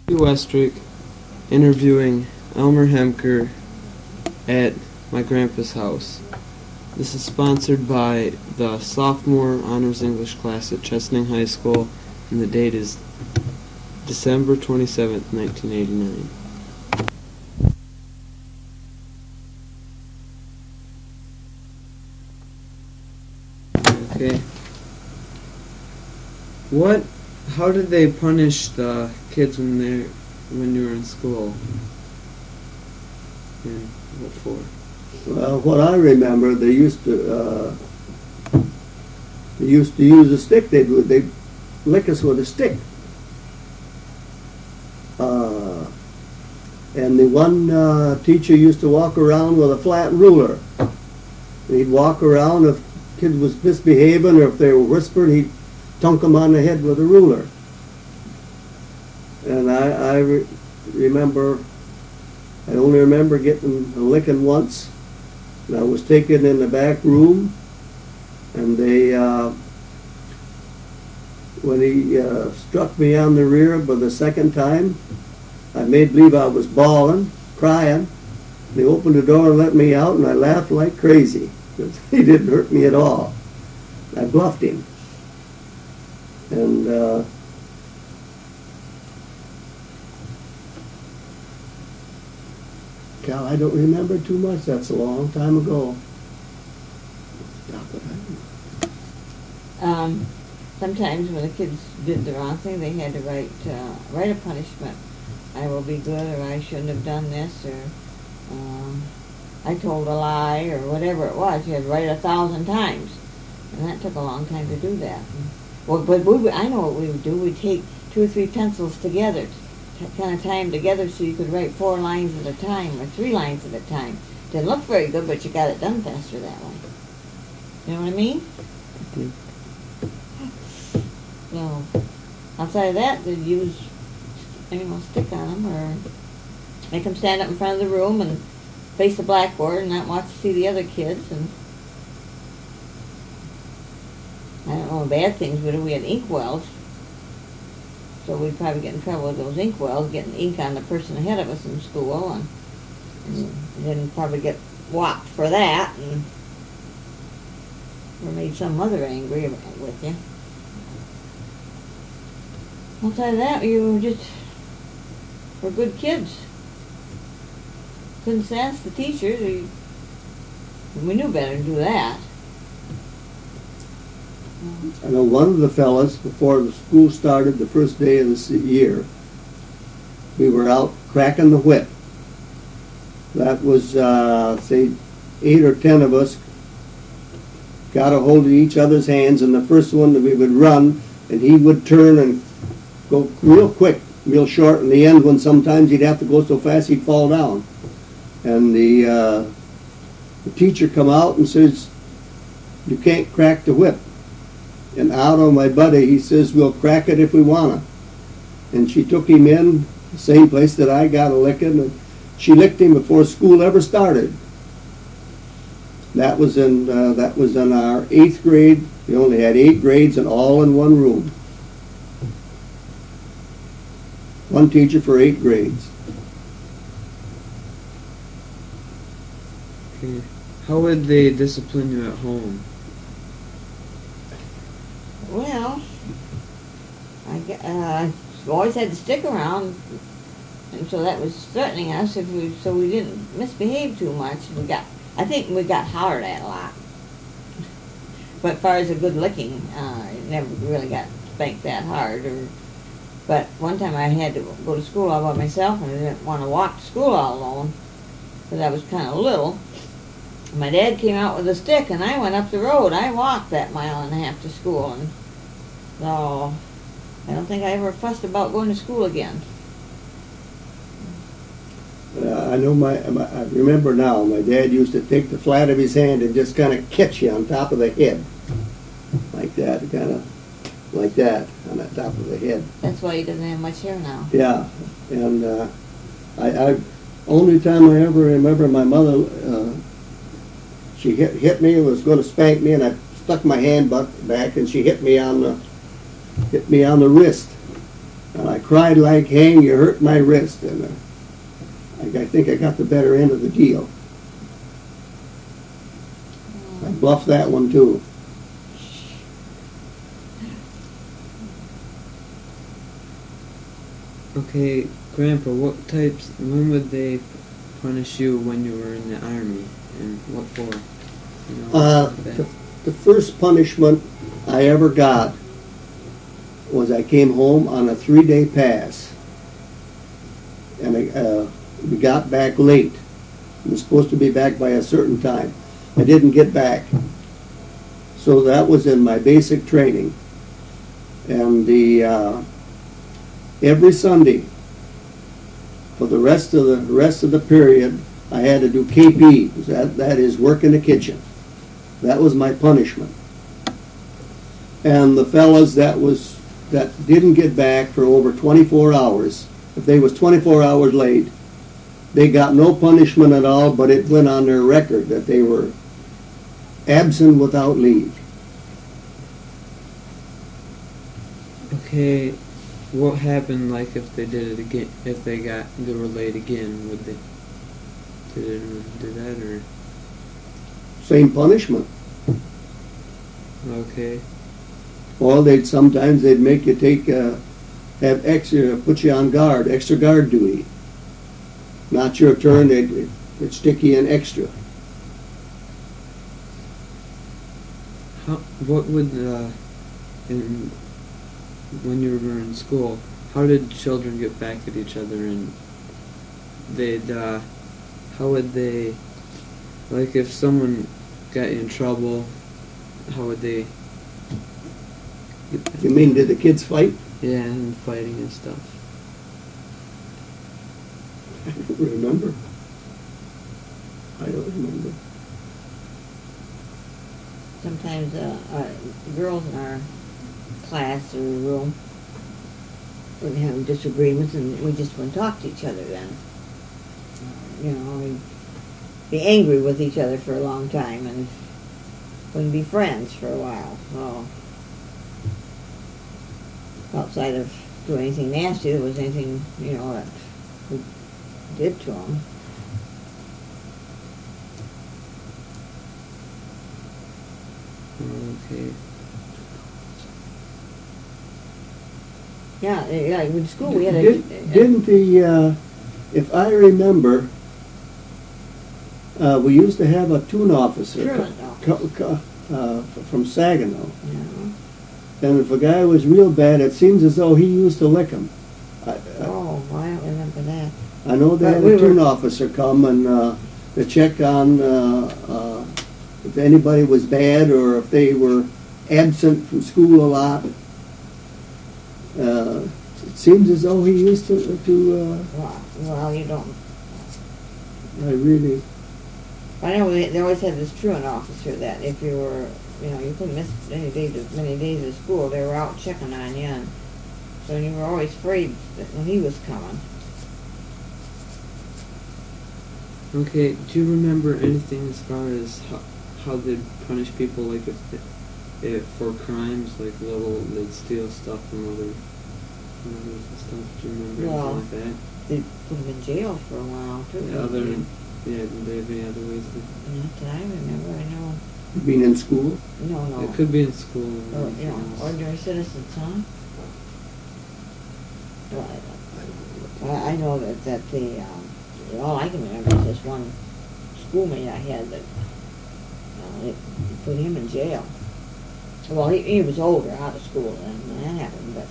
Westrick interviewing Elmer Hemker at my grandpa's house. This is sponsored by the sophomore honors English class at Chesaning High School, and the date is December 27th, 1989. Okay. How did they punish the kids when you were in school? And what for? Well, what I remember, they used to use a stick. They'd lick us with a stick. And the one teacher used to walk around with a flat ruler. He'd walk around if kids was misbehaving or if they were whispering, he'd tunk them on the head with a ruler. And I only remember getting a licking once. And I was taken in the back room, and they, when he struck me on the rear for the second time, I made believe I was bawling, crying. They opened the door and let me out, and I laughed like crazy. He didn't hurt me at all. I bluffed him. And Cal, I don't remember too much. That's a long time ago. Sometimes when the kids did the wrong thing, they had to write a punishment. I will be good, or I shouldn't have done this, or I told a lie, or whatever it was. You had to write 1,000 times, and that took a long time to do that. Well, but I know what we would do. We'd take 2 or 3 pencils together, kind of tie them together so you could write 4 lines at a time, or 3 lines at a time. Didn't look very good, but you got it done faster that way. You know what I mean? Mm-hmm. So, outside of that, they'd use stick on them, or make them stand up in front of the room and face the blackboard and not watch to see the other kids. And I don't know bad things, but we had ink wells, so we'd probably get in trouble with those ink wells, getting ink on the person ahead of us in school, and then probably get whopped for that, and or made some mother angry with you. Outside of that, you were good kids. Couldn't sass the teachers. We knew better to do that. I know one of the fellas, before the school started the first day of the year, we were out cracking the whip. That was, say, 8 or 10 of us got a hold of each other's hands, and the first one that we would run, and he would turn and go real quick, real short in the end, when sometimes he'd have to go so fast he'd fall down. And the teacher come out and says, "You can't crack the whip." And Otto, my buddy, he says, "We'll crack it if we wanna." And she took him in the same place that I got a licking, and she licked him before school ever started. That was in our 8th grade. We only had 8 grades, and all in one room. One teacher for 8 grades. Okay. How would they discipline you at home? Well, I always had to stick around, and so that was threatening us so we didn't misbehave too much. I think we got hollered at a lot. But as far as a good licking, never really got spanked that hard. But one time I had to go to school all by myself, and I didn't want to walk to school all alone because I was kind of little. My dad came out with a stick, and I went up the road. I walked that 1.5 miles to school, and so I don't think I ever fussed about going to school again. I know I remember now, my dad used to take the flat of his hand and just kind of catch you on top of the head. Like that, kind of like that, on the top of the head. That's why he doesn't have much hair now. Yeah, and I only time I ever remember my mother, she hit me and was going to spank me, and I stuck my hand back, and she hit me on the wrist. And I cried like hang, you hurt my wrist. And I think I got the better end of the deal. I buffed that one too. Okay, Grandpa, when would they punish you when you were in the Army, and what for? You know, The first punishment I ever got was I came home on a 3-day pass, and we got back late. We were supposed to be back by a certain time. I didn't get back. So that was in my basic training. And every Sunday for the rest of the period, I had to do KP. That is work in the kitchen. That was my punishment. And the fellas that didn't get back for over 24 hours, if they was 24 hours late, they got no punishment at all, but it went on their record that they were absent without leave. Okay, what happened like if they did it again? If they were late again, would they do that or? Same punishment. Okay. Or sometimes they'd make you have extra, put you on guard, extra guard duty. Not your turn, they'd stick you in extra. What would when you were in school, how did children get back at each other, and how would they, like if someone got in trouble, how would they get back? You mean did the kids fight? Yeah, and fighting and stuff. I don't remember. Sometimes girls in our class or room would have disagreements, and we just wouldn't talk to each other then. You know, we'd be angry with each other for a long time and wouldn't be friends for a while. So, outside of doing anything nasty, there was anything, you know, that we did to them. Okay. Yeah, in school we had Didn't if I remember, we used to have a tune officer from Saginaw. Yeah. And if a guy was real bad, it seems as though he used to lick him. I don't remember that. I know they had a tune officer come and to check on if anybody was bad or if they were absent from school a lot. It seems as though he used to well, you don't. I know they always had this truant officer that if you were, you know, you couldn't miss many days of school, they were out checking on you, and so you were always afraid that when he was coming. Okay, do you remember anything as far as how they'd punish people, like if for crimes, like they'd steal stuff from others and stuff? Do you remember anything like that? They put him in jail for a while too. Yeah, did they have any other ways to? Not that I remember. I know. Being in school? No. It could be in school. Or, you know, ordinary citizens, huh? Well, I know that all I can remember is this one schoolmate I had that they put him in jail. Well, he was older, out of school when that happened, but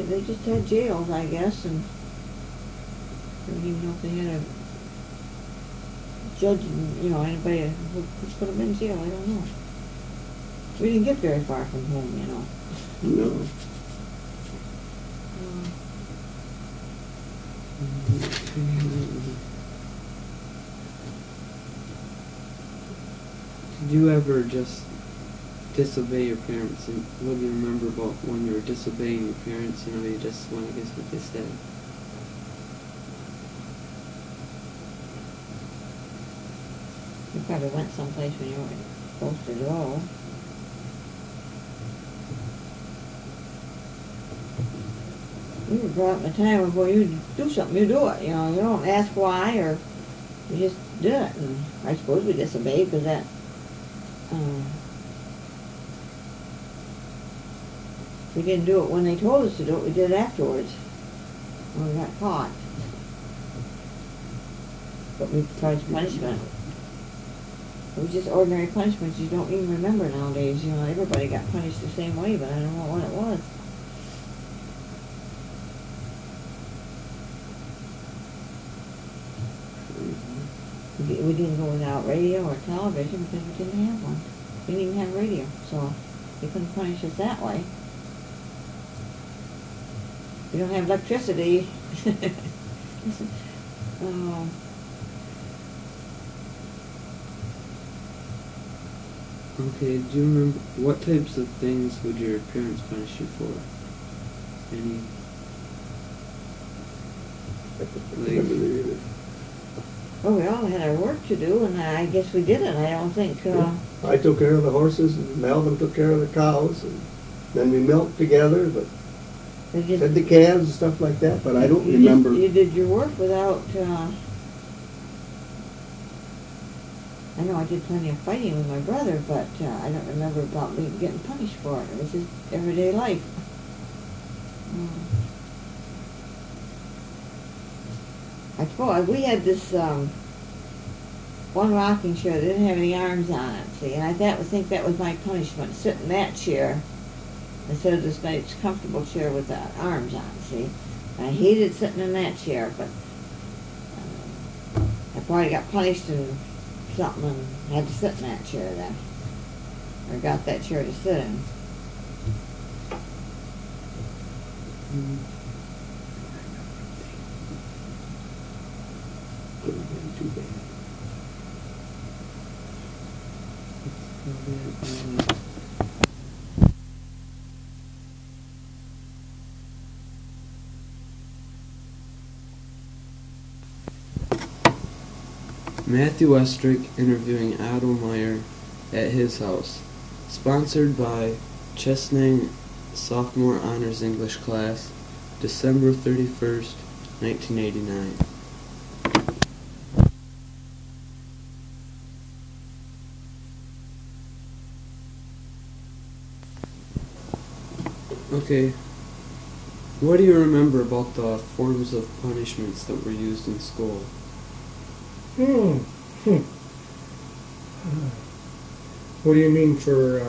they just had jails, I guess, and I don't even know if they had a judge, you know, anybody who put them in jail. I don't know. We didn't get very far from home, you know. No. Did you ever just disobey your parents? And what do you remember about when you were disobeying your parents? You know, you just went against what they said. You probably went someplace when you weren't supposed to go. You were brought up in a time before you do something, you do it. You know, you don't ask why, or you just did it. And I suppose we disobeyed because that. We didn't do it when they told us to do it. We did it afterwards when we got caught. But we charged punishment. It was just ordinary punishments you don't even remember nowadays. You know, everybody got punished the same way, but I don't know what it was. We didn't go without radio or television because we didn't have one. We didn't even have radio, so they couldn't punish us that way. We don't have electricity. Okay, do you remember what types of things would your parents punish you for? Any? Like, Well, we all had our work to do, and I guess we did it. I don't think. I took care of the horses, and Melvin took care of the cows, and then we milked together, but fed the calves and stuff like that. But I don't remember. You did your work without. I know I did plenty of fighting with my brother, but I don't remember about getting punished for it. It was just everyday life. I suppose we had this one rocking chair that didn't have any arms on it, see, and I think that was my punishment, sit in that chair instead of this nice comfortable chair with the arms on, see. I hated sitting in that chair, but I probably got punished in something and had to sit in that chair then, or got that chair to sit in. Couldn't have been too bad. Matthew Estrick interviewing Otto Meyer at his house. Sponsored by Chesnang Sophomore Honors English Class, December 31st, 1989. Okay, what do you remember about the forms of punishments that were used in school? What do you mean for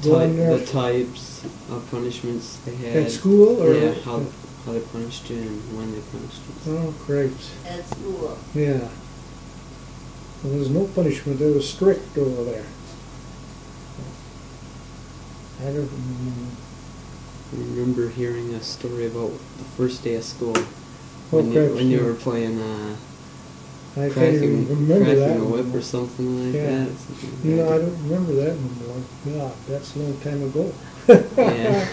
going there? The types of punishments they had At school? Or yeah, how they punished you and when they punished you. Oh, great. At school. Yeah. Well, there was no punishment. It was strict over there. I don't I remember hearing a story about the first day of school when you were playing I can't even remember that. cracking a whip or something like that. No, I don't remember that anymore. God, that's a long time ago. Yeah.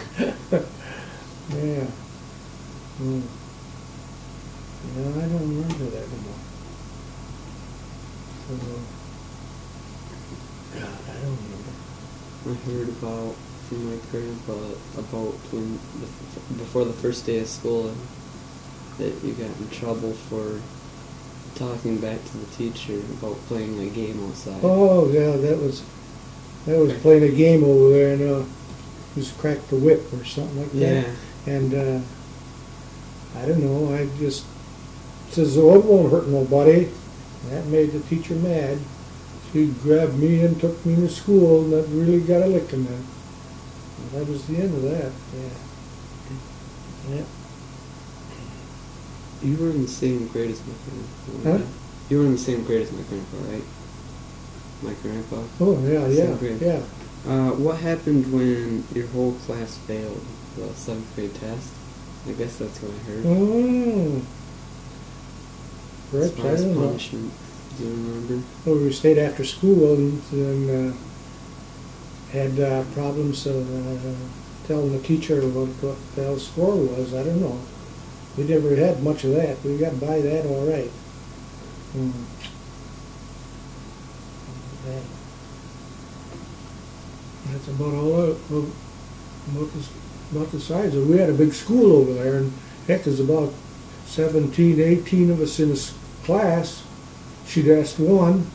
Yeah. No, I don't remember that anymore. So, God, I don't remember. I heard about from my grandpa about when before the first day of school that you got in trouble for talking back to the teacher about playing a game outside. Oh yeah, that was playing a game over there, and just cracked the whip or something like that. Yeah. And I don't know. I just says, "Oh, it won't hurt nobody." That made the teacher mad. She grabbed me and took me to school, and that really got a licking then. And that was the end of that. Yeah. Yeah. You were in the same grade as my grandpa. Huh? Right? You were in the same grade as my grandpa, right? My grandpa. Oh yeah, Same yeah, grade. yeah. What happened when your whole class failed the 7th grade test? I guess that's what I heard. Oh. As Right, far I as don't know. punishment, do you remember? Well, we stayed after school and had problems telling the teacher what the hell score was. I don't know. We never had much of that. We got by that all right. That's about all about the size of it. We had a big school over there, and Heck, there's about 17, 18 of us in this class. She'd asked one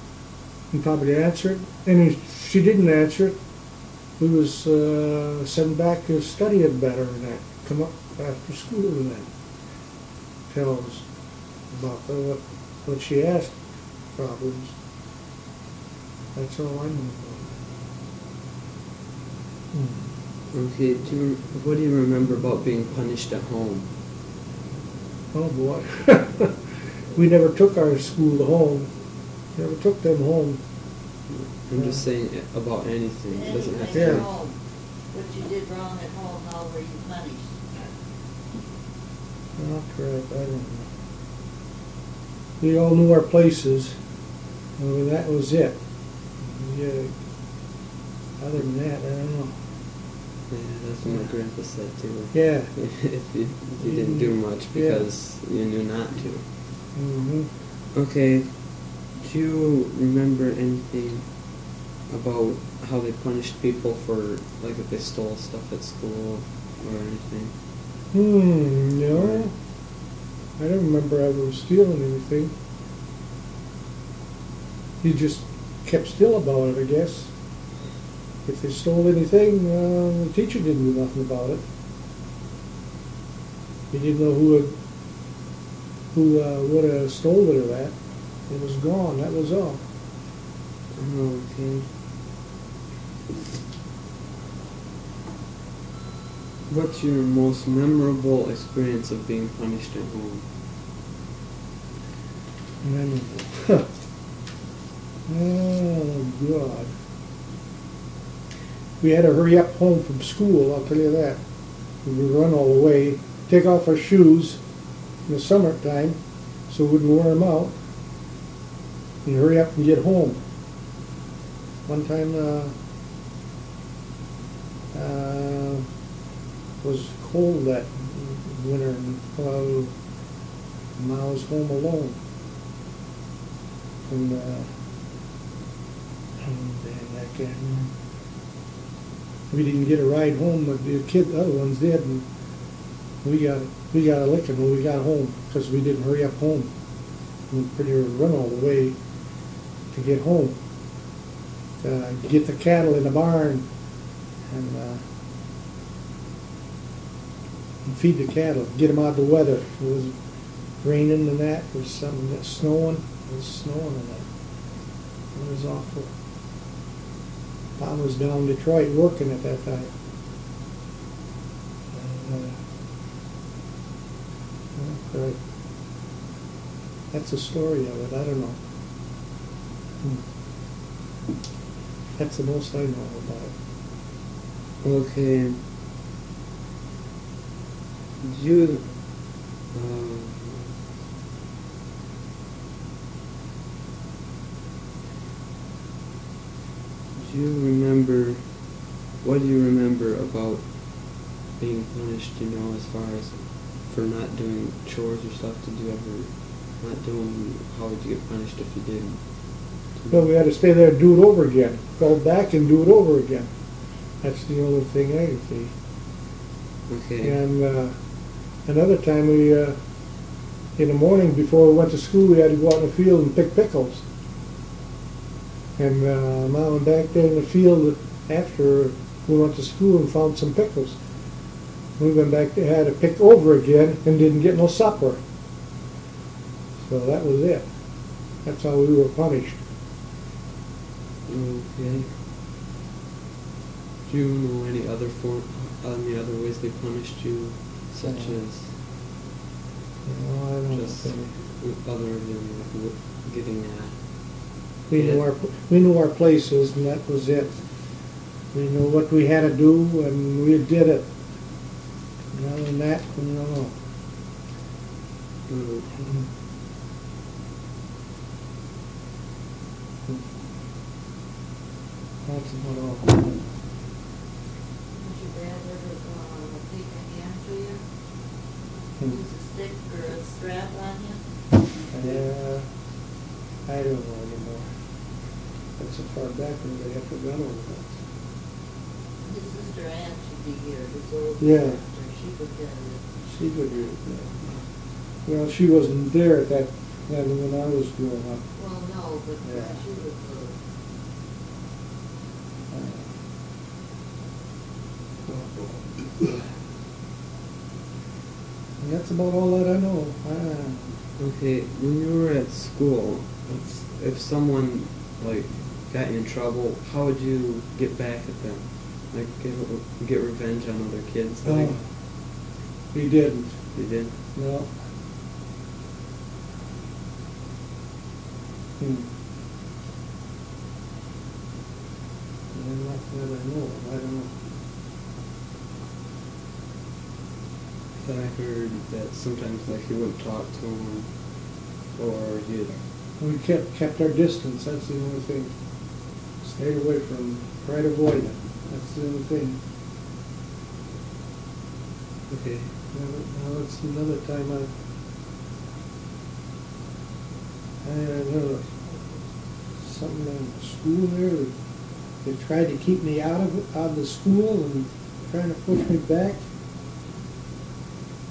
and probably answered, and if she didn't answer it, we was sent back to study it better and that. Come up after school and that. Tell us about what she asked, problems. That's all I know about it. Okay, what do you remember about being punished at home? Oh boy. We never took our school home. Never took them home. I'm just saying about anything. It doesn't have to Yeah. be. What you did wrong at home, how were you punished? Oh crap, I don't know. We all knew our places. And that was it. Yeah. Other than that, I don't know. Yeah, that's what my grandpa said too. Yeah. If you didn't do much because you knew not to. Mm-hmm. Okay, do you remember anything about how they punished people for, like, if they stole stuff at school or anything? No. I don't remember ever stealing anything. He just kept still about it, I guess. If they stole anything, the teacher didn't do nothing about it. He didn't know who would have stole it or that. It was gone, that was all. Oh, okay. What's your most memorable experience of being punished at home? Memorable. Oh, God. We had to hurry up home from school, I'll tell you that. We would run all the way, take off our shoes in the summertime so we wouldn't wear them out, and hurry up and get home. One time it was cold that winter, and I was home alone. And I can't remember. We didn't get a ride home, but the other ones did, and we got a licking when we got home because we didn't hurry up home. We pretty run all the way to get home, get the cattle in the barn, and feed the cattle, get them out of the weather. It was raining and that. There was something that's snowing. It was snowing and that. It was awful. I was down in Detroit working at that time. Right. That's the story of it. I don't know. That's the most I know about it. Okay. You, what do you remember about being punished, as far as for not doing chores or stuff? Did you ever not do them? How would you get punished if you didn't? Well, we had to stay there and do it over again. Go back and do it over again. That's the only thing I can see. Okay. And another time we, in the morning before we went to school, we had to go out in the field and pick pickles. And Mom went back there in the field after we went to school and found some pickles. We went back there, had to pick over again, and didn't get no supper. So that was it. That's how we were punished. Okay. Do you know any other ways they punished you, such as No, I don't just think. other than like getting We knew our places, and that was it. We knew what we had to do, and we did it. And other than that, we don't know. That's about all. Did your dad ever take a hand to you? Use a stick or a strap on you? Yeah, I don't know anymore. That's so far back when they have to gun over that. His sister Ann should be here, his old Yeah. sister. She could tell you. She would read it. Well, she wasn't there at that then when I was growing up. Well, no, but Yeah. she was little. And that's about all that I know. Okay, when you were at school, if someone like got you in trouble, how would you get back at them? Like get revenge on other kids? Like, He didn't. you did? No. And not that I know of. I don't know. I heard that sometimes like you wouldn't talk to them, or you'd. We kept our distance. That's the only thing. Stayed away from. Tried to avoid it. That's the only thing. Okay. Now that's another time I know something in the school there. They tried to keep me out of the school and trying to push me back.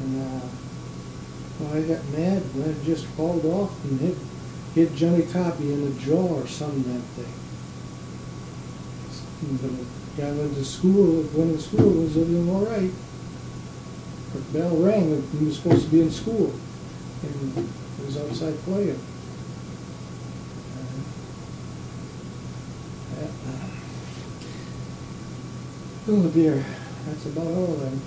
And well, I got mad and I just hauled off and hit Johnny Copy in the jaw or something that thing. But I got into school. Went to school. Was doing all right. The bell rang and he was supposed to be in school, and he was outside playing. Oh dear, that's about all then.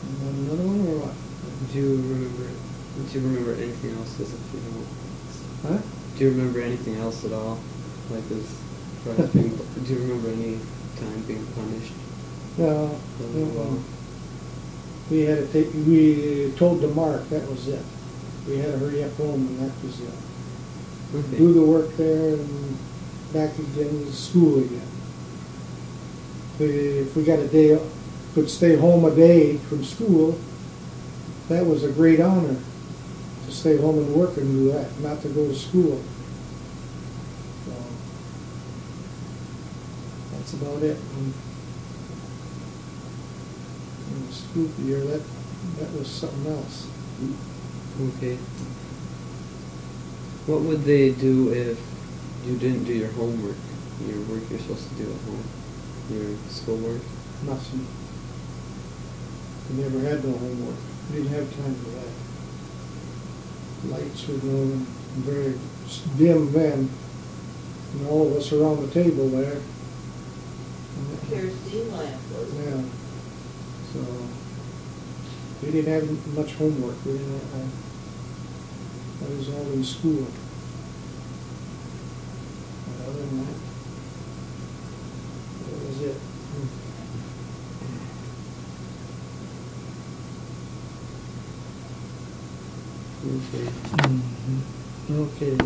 You want another one or what? Do you remember anything else as a kid? Huh? Do you remember anything else at all? Like as far as being, do you remember any time being punished? No. Well, We told the mark, that was it. We had to hurry up home and that was it. okay. Do the work there and back again to school again. If we got a day, could stay home a day from school, that was a great honor to stay home and work and do that, not to go to school. So that's about it. And in the school year, that was something else. Okay. What would they do if you didn't do your homework? Your work you're supposed to do at home? Your schoolwork? Nothing. We never had no homework. We didn't have time for that. Lights were going very dim then, and all of us around the table there. Kerosene lamp was. Yeah. So we didn't have much homework. We didn't have, that was all in school. But other than that, that was it. Okay. Okay.